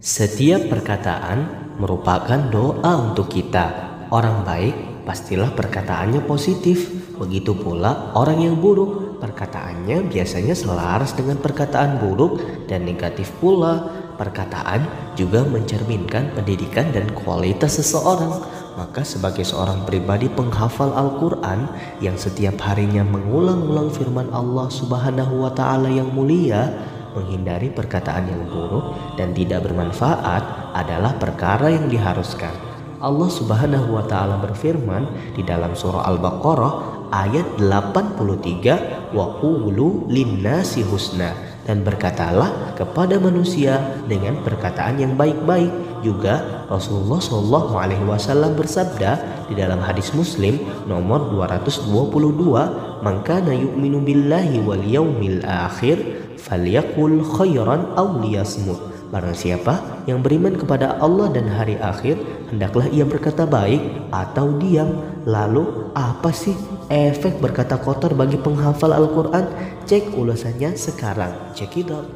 Setiap perkataan merupakan doa untuk kita. Orang baik pastilah perkataannya positif. Begitu pula orang yang buruk, perkataannya biasanya selaras dengan perkataan buruk dan negatif pula. Perkataan juga mencerminkan pendidikan dan kualitas seseorang. Maka sebagai seorang pribadi penghafal Al-Quran yang setiap harinya mengulang-ulang firman Allah Subhanahu wa Ta'ala yang mulia, menghindari perkataan yang buruk dan tidak bermanfaat adalah perkara yang diharuskan. Allah Subhanahu wa Ta'ala berfirman di dalam surah Al-Baqarah ayat 83, wa qulu linnasi husna, dan berkatalah kepada manusia dengan perkataan yang baik-baik. Juga Rasulullah SAW bersabda di dalam hadis Muslim nomor 222, "Man kana yu'minu billahi wal yaumil akhir falyaqul khairan aw liyasmut." Barang siapa yang beriman kepada Allah dan hari akhir, hendaklah ia berkata baik atau diam. Lalu apa sih efek berkata kotor bagi penghafal Al-Quran? Cek ulasannya sekarang. Check it out.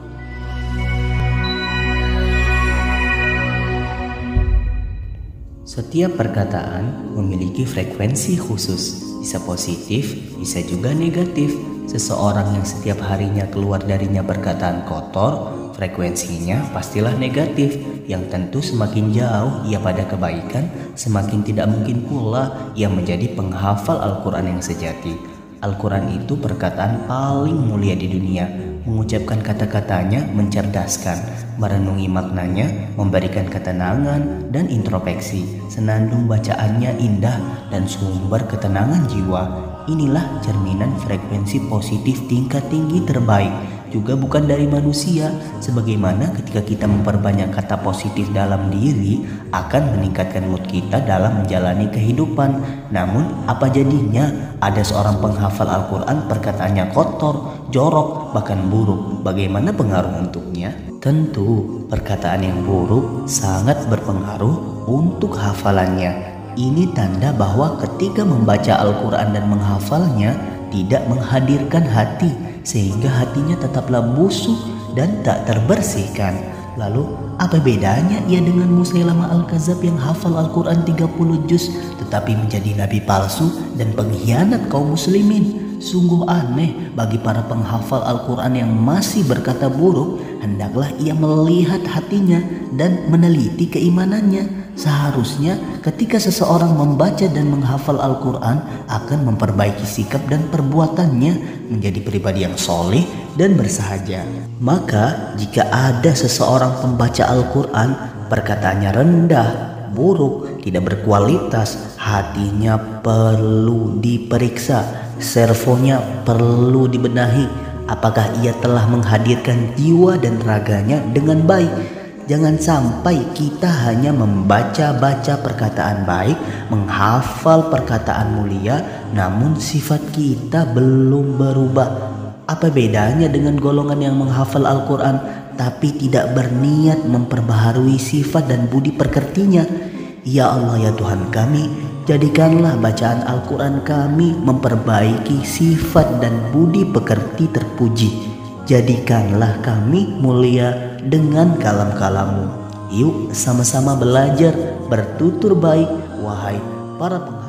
Setiap perkataan memiliki frekuensi khusus, bisa positif, bisa juga negatif. Seseorang yang setiap harinya keluar darinya perkataan kotor, frekuensinya pastilah negatif, yang tentu semakin jauh ia pada kebaikan, semakin tidak mungkin pula ia menjadi penghafal Al-Quran yang sejati. Al-Quran itu perkataan paling mulia di dunia. Mengucapkan kata-katanya mencerdaskan, merenungi maknanya, memberikan ketenangan dan introspeksi. Senandung bacaannya indah dan sumber ketenangan jiwa. Inilah cerminan frekuensi positif tingkat tinggi terbaik, juga bukan dari manusia. Sebagaimana ketika kita memperbanyak kata positif dalam diri, akan meningkatkan mood kita dalam menjalani kehidupan. Namun apa jadinya ada seorang penghafal Al-Quran perkataannya kotor, jorok, bahkan buruk? Bagaimana pengaruh untuknya? Tentu perkataan yang buruk sangat berpengaruh untuk hafalannya. Ini tanda bahwa ketika membaca Al-Quran dan menghafalnya tidak menghadirkan hati, sehingga hatinya tetaplah busuk dan tak terbersihkan. Lalu apa bedanya ia dengan Musailamah Al-Kadzab yang hafal Al-Quran 30 juz tetapi menjadi nabi palsu dan pengkhianat kaum muslimin? Sungguh aneh bagi para penghafal Al-Quran yang masih berkata buruk. Hendaklah ia melihat hatinya dan meneliti keimanannya. Seharusnya ketika seseorang membaca dan menghafal Al-Quran akan memperbaiki sikap dan perbuatannya menjadi pribadi yang soleh dan bersahaja. Maka jika ada seseorang pembaca Al-Quran perkataannya rendah, buruk, tidak berkualitas, hatinya perlu diperiksa, servonya perlu dibenahi. Apakah ia telah menghadirkan jiwa dan raganya dengan baik? Jangan sampai kita hanya membaca-baca perkataan baik, menghafal perkataan mulia, namun sifat kita belum berubah. Apa bedanya dengan golongan yang menghafal Al-Quran tapi tidak berniat memperbaharui sifat dan budi pekertinya? Ya Allah, ya Tuhan kami, jadikanlah bacaan Al-Quran kami memperbaiki sifat dan budi pekerti terpuji. Jadikanlah kami mulia dengan kalam-Kalam-Mu. Yuk sama-sama belajar bertutur baik, wahai para penghafal.